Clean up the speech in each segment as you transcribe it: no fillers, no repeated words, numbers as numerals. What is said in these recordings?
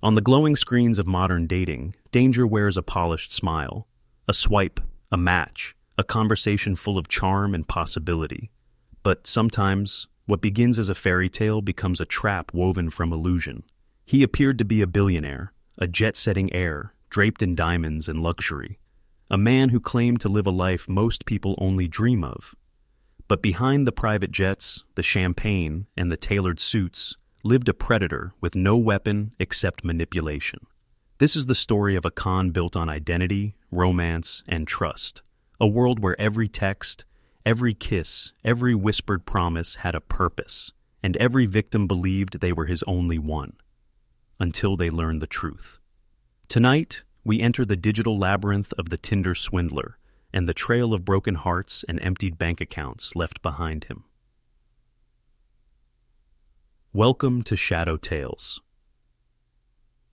On the glowing screens of modern dating, danger wears a polished smile. A swipe, a match, a conversation full of charm and possibility. But sometimes, what begins as a fairy tale becomes a trap woven from illusion. He appeared to be a billionaire, a jet-setting heir, draped in diamonds and luxury. A man who claimed to live a life most people only dream of. But behind the private jets, the champagne, and the tailored suits, lived a predator with no weapon except manipulation. This is the story of a con built on identity, romance, and trust. A world where every text, every kiss, every whispered promise had a purpose, and every victim believed they were his only one. Until they learned the truth. Tonight, we enter the digital labyrinth of the Tinder swindler and the trail of broken hearts and emptied bank accounts left behind him. Welcome to Shadow Tales.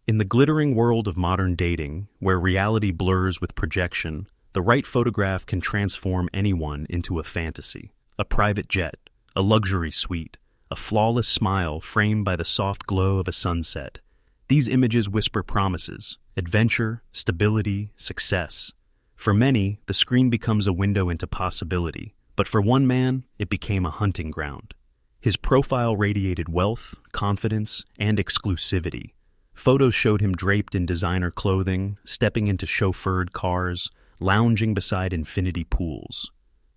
In the glittering world of modern dating, where reality blurs with projection, the right photograph can transform anyone into a fantasy. A private jet, a luxury suite, a flawless smile framed by the soft glow of a sunset. These images whisper promises, adventure, stability, success. For many, the screen becomes a window into possibility, but for one man, it became a hunting ground. His profile radiated wealth, confidence, and exclusivity. Photos showed him draped in designer clothing, stepping into chauffeured cars, lounging beside infinity pools.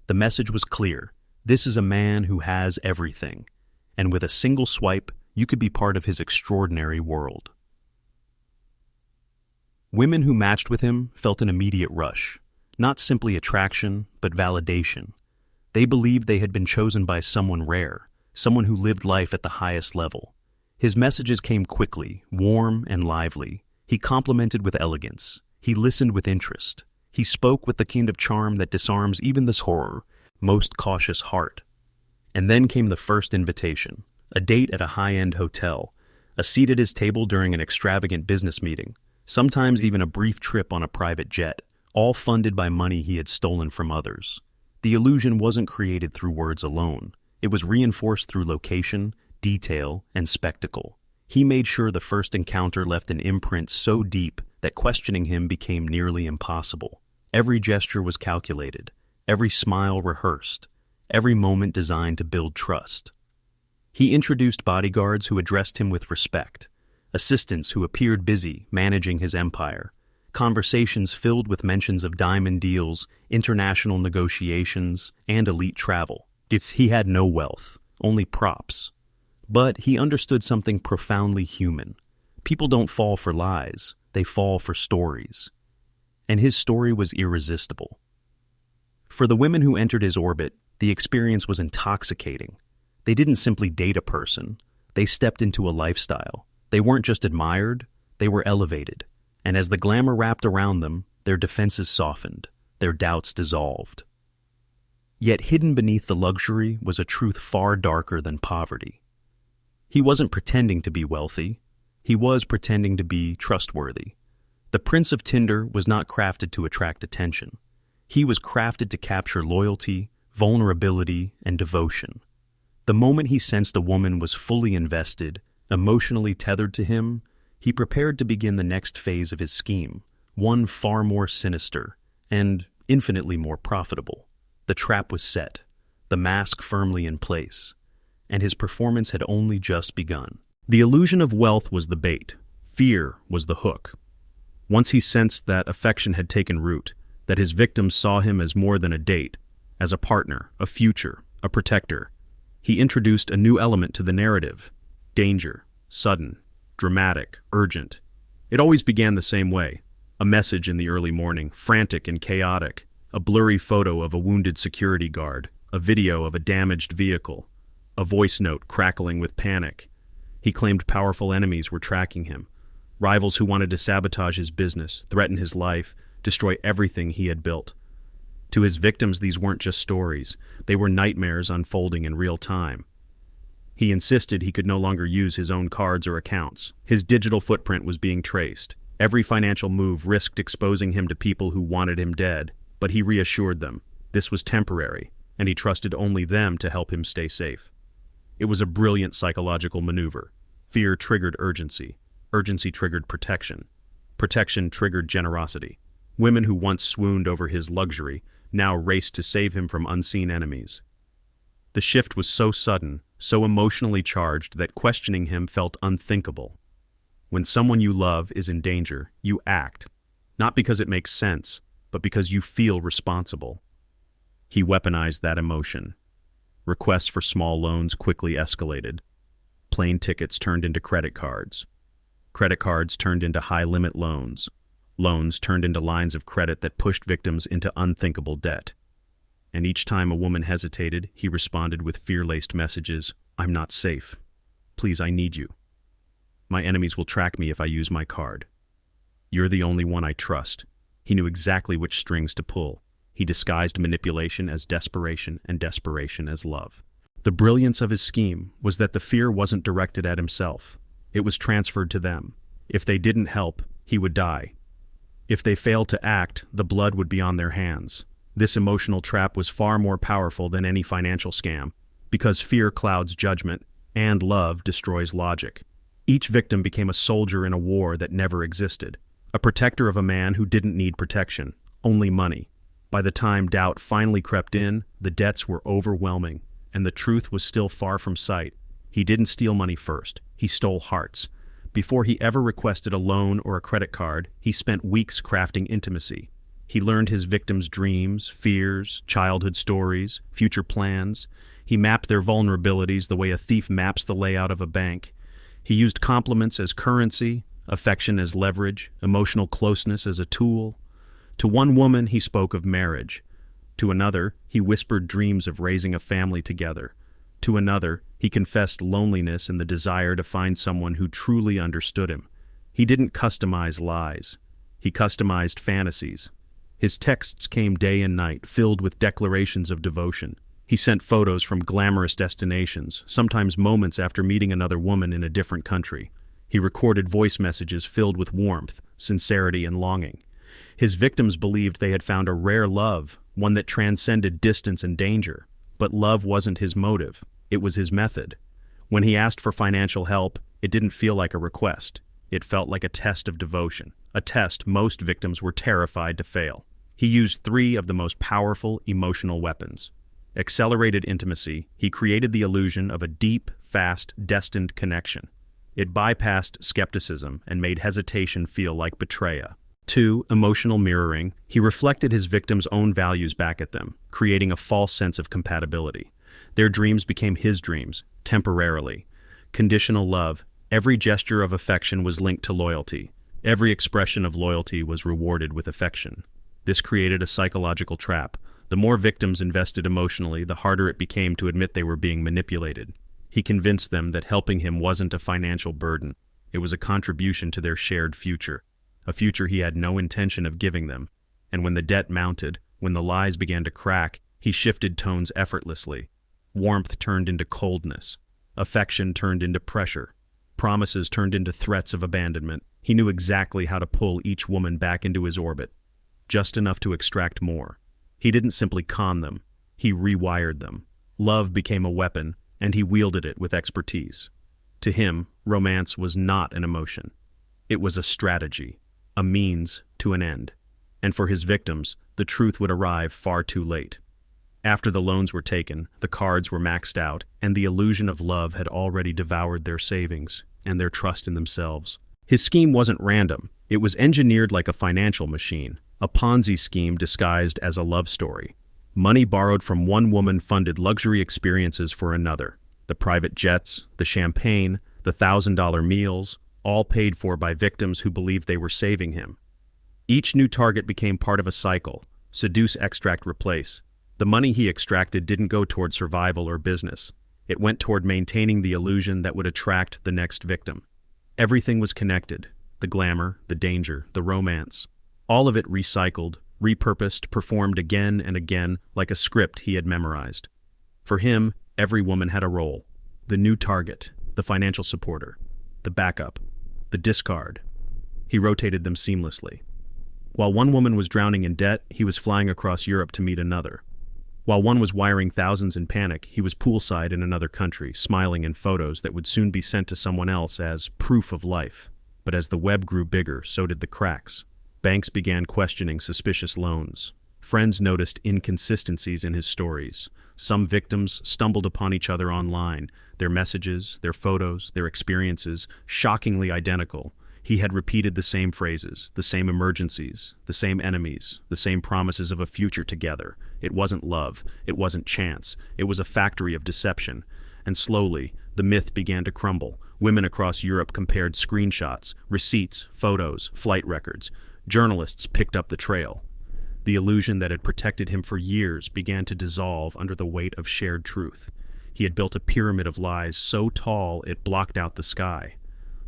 The message was clear. This is a man who has everything, and with a single swipe, you could be part of his extraordinary world. Women who matched with him felt an immediate rush, not simply attraction, but validation. They believed they had been chosen by someone rare, someone who lived life at the highest level. His messages came quickly, warm and lively. He complimented with elegance. He listened with interest. He spoke with the kind of charm that disarms even the most cautious heart. And then came the first invitation, a date at a high-end hotel, a seat at his table during an extravagant business meeting, sometimes even a brief trip on a private jet, all funded by money he had stolen from others. The illusion wasn't created through words alone. It was reinforced through location, detail, and spectacle. He made sure the first encounter left an imprint so deep that questioning him became nearly impossible. Every gesture was calculated, every smile rehearsed, every moment designed to build trust. He introduced bodyguards who addressed him with respect, assistants who appeared busy managing his empire, conversations filled with mentions of diamond deals, international negotiations, and elite travel. He had no wealth, only props. But he understood something profoundly human. People don't fall for lies, they fall for stories. And his story was irresistible. For the women who entered his orbit, the experience was intoxicating. They didn't simply date a person, they stepped into a lifestyle. They weren't just admired, they were elevated. And as the glamour wrapped around them, their defenses softened, their doubts dissolved. Yet hidden beneath the luxury was a truth far darker than poverty. He wasn't pretending to be wealthy. He was pretending to be trustworthy. The Prince of Tinder was not crafted to attract attention. He was crafted to capture loyalty, vulnerability, and devotion. The moment he sensed a woman was fully invested, emotionally tethered to him, he prepared to begin the next phase of his scheme, one far more sinister and infinitely more profitable. The trap was set, the mask firmly in place, and his performance had only just begun. The illusion of wealth was the bait. Fear was the hook. Once he sensed that affection had taken root, that his victims saw him as more than a date, as a partner, a future, a protector, he introduced a new element to the narrative. Danger, sudden, dramatic, urgent. It always began the same way. A message in the early morning, frantic and chaotic. A blurry photo of a wounded security guard, a video of a damaged vehicle, a voice note crackling with panic. He claimed powerful enemies were tracking him, rivals who wanted to sabotage his business, threaten his life, destroy everything he had built. To his victims, these weren't just stories. They were nightmares unfolding in real time. He insisted he could no longer use his own cards or accounts. His digital footprint was being traced. Every financial move risked exposing him to people who wanted him dead. But he reassured them this was temporary, and he trusted only them to help him stay safe. It was a brilliant psychological maneuver. Fear triggered urgency. Urgency triggered protection. Protection triggered generosity. Women who once swooned over his luxury now raced to save him from unseen enemies. The shift was so sudden, so emotionally charged that questioning him felt unthinkable. When someone you love is in danger, you act, not because it makes sense, but because you feel responsible. He weaponized that emotion. Requests for small loans quickly escalated. Plane tickets turned into credit cards. Credit cards turned into high-limit loans. Loans turned into lines of credit that pushed victims into unthinkable debt. And each time a woman hesitated, he responded with fear-laced messages, "I'm not safe. Please, I need you. My enemies will track me if I use my card. You're the only one I trust." He knew exactly which strings to pull. He disguised manipulation as desperation and desperation as love. The brilliance of his scheme was that the fear wasn't directed at himself. It was transferred to them. If they didn't help, he would die. If they failed to act, the blood would be on their hands. This emotional trap was far more powerful than any financial scam, because fear clouds judgment, and love destroys logic. Each victim became a soldier in a war that never existed, a protector of a man who didn't need protection, only money. By the time doubt finally crept in, the debts were overwhelming, and the truth was still far from sight. He didn't steal money first, he stole hearts. Before he ever requested a loan or a credit card, he spent weeks crafting intimacy. He learned his victims' dreams, fears, childhood stories, future plans. He mapped their vulnerabilities the way a thief maps the layout of a bank. He used compliments as currency, affection as leverage, emotional closeness as a tool. To one woman, he spoke of marriage. To another, he whispered dreams of raising a family together. To another, he confessed loneliness and the desire to find someone who truly understood him. He didn't customize lies. He customized fantasies. His texts came day and night, filled with declarations of devotion. He sent photos from glamorous destinations, sometimes moments after meeting another woman in a different country. He recorded voice messages filled with warmth, sincerity, and longing. His victims believed they had found a rare love, one that transcended distance and danger. But love wasn't his motive. It was his method. When he asked for financial help, it didn't feel like a request. It felt like a test of devotion, a test most victims were terrified to fail. He used 3 of the most powerful emotional weapons. Accelerated intimacy, he created the illusion of a deep, fast, destined connection. It bypassed skepticism and made hesitation feel like betrayal. 2. Emotional mirroring, he reflected his victims' own values back at them, creating a false sense of compatibility. Their dreams became his dreams, temporarily. Conditional love, every gesture of affection was linked to loyalty. Every expression of loyalty was rewarded with affection. This created a psychological trap. The more victims invested emotionally, the harder it became to admit they were being manipulated. He convinced them that helping him wasn't a financial burden. It was a contribution to their shared future, a future he had no intention of giving them. And when the debt mounted, when the lies began to crack, he shifted tones effortlessly. Warmth turned into coldness. Affection turned into pressure. Promises turned into threats of abandonment. He knew exactly how to pull each woman back into his orbit, just enough to extract more. He didn't simply con them, he rewired them. Love became a weapon, and he wielded it with expertise. To him, romance was not an emotion. It was a strategy, a means to an end. And for his victims, the truth would arrive far too late. After the loans were taken, the cards were maxed out, and the illusion of love had already devoured their savings and their trust in themselves. His scheme wasn't random. It was engineered like a financial machine, a Ponzi scheme disguised as a love story. Money borrowed from one woman funded luxury experiences for another. The private jets, the champagne, the $1,000 meals, all paid for by victims who believed they were saving him. Each new target became part of a cycle: seduce, extract, replace. The money he extracted didn't go toward survival or business. It went toward maintaining the illusion that would attract the next victim. Everything was connected: the glamour, the danger, the romance. All of it recycled, repurposed, performed again and again like a script he had memorized. For him, every woman had a role: the new target, the financial supporter, the backup, the discard. He rotated them seamlessly. While one woman was drowning in debt, he was flying across Europe to meet another. While one was wiring thousands in panic, he was poolside in another country, smiling in photos that would soon be sent to someone else as proof of life. But as the web grew bigger, so did the cracks. Banks began questioning suspicious loans. Friends noticed inconsistencies in his stories. Some victims stumbled upon each other online, their messages, their photos, their experiences, shockingly identical. He had repeated the same phrases, the same emergencies, the same enemies, the same promises of a future together. It wasn't love, it wasn't chance, it was a factory of deception. And slowly, the myth began to crumble. Women across Europe compared screenshots, receipts, photos, flight records. Journalists picked up the trail. The illusion that had protected him for years began to dissolve under the weight of shared truth. He had built a pyramid of lies so tall it blocked out the sky.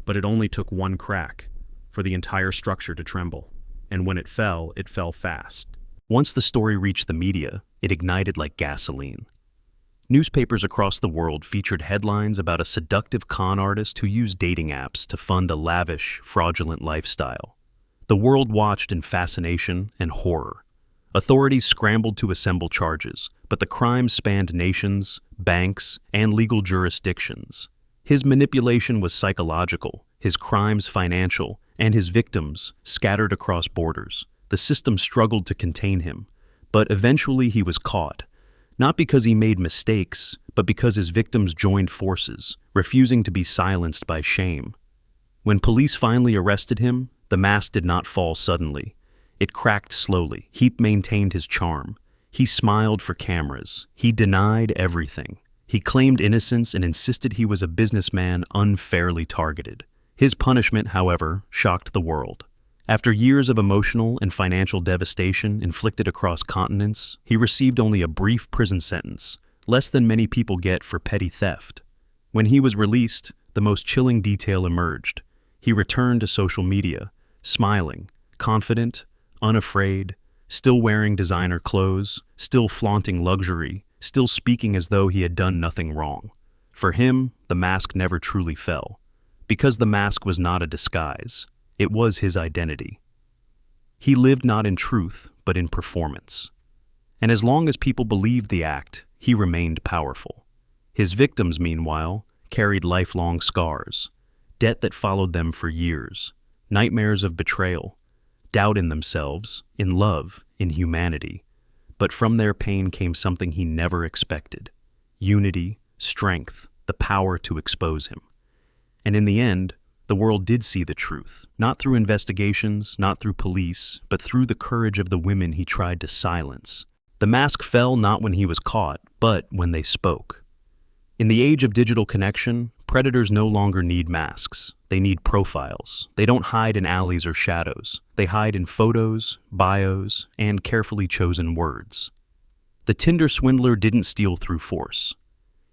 But it only took one crack for the entire structure to tremble. And when it fell fast. Once the story reached the media, it ignited like gasoline. Newspapers across the world featured headlines about a seductive con artist who used dating apps to fund a lavish, fraudulent lifestyle. The world watched in fascination and horror. Authorities scrambled to assemble charges, but the crime spanned nations, banks, and legal jurisdictions. His manipulation was psychological, his crimes financial, and his victims scattered across borders. The system struggled to contain him, but eventually he was caught. Not because he made mistakes, but because his victims joined forces, refusing to be silenced by shame. When police finally arrested him, the mask did not fall suddenly. It cracked slowly. He maintained his charm. He smiled for cameras. He denied everything. He claimed innocence and insisted he was a businessman unfairly targeted. His punishment, however, shocked the world. After years of emotional and financial devastation inflicted across continents, he received only a brief prison sentence, less than many people get for petty theft. When he was released, the most chilling detail emerged. He returned to social media, smiling, confident, unafraid, still wearing designer clothes, still flaunting luxury, still speaking as though he had done nothing wrong. For him, the mask never truly fell, because the mask was not a disguise. It was his identity. He lived not in truth, but in performance. And as long as people believed the act, he remained powerful. His victims, meanwhile, carried lifelong scars, debt that followed them for years, nightmares of betrayal, doubt in themselves, in love, in humanity. But from their pain came something he never expected: unity, strength, the power to expose him. And in the end, the world did see the truth, not through investigations, not through police, but through the courage of the women he tried to silence. The mask fell not when he was caught, but when they spoke. In the age of digital connection, predators no longer need masks. They need profiles. They don't hide in alleys or shadows. They hide in photos, bios, and carefully chosen words. The Tinder swindler didn't steal through force.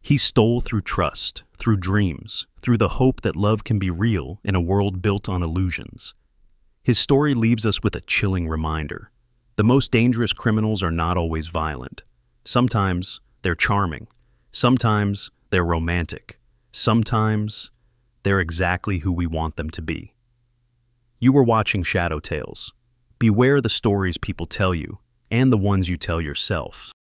He stole through trust, through dreams, through the hope that love can be real in a world built on illusions. His story leaves us with a chilling reminder. The most dangerous criminals are not always violent. Sometimes they're charming. Sometimes they're romantic. Sometimes they're exactly who we want them to be. You were watching Shadow Tales. Beware the stories people tell you, and the ones you tell yourself.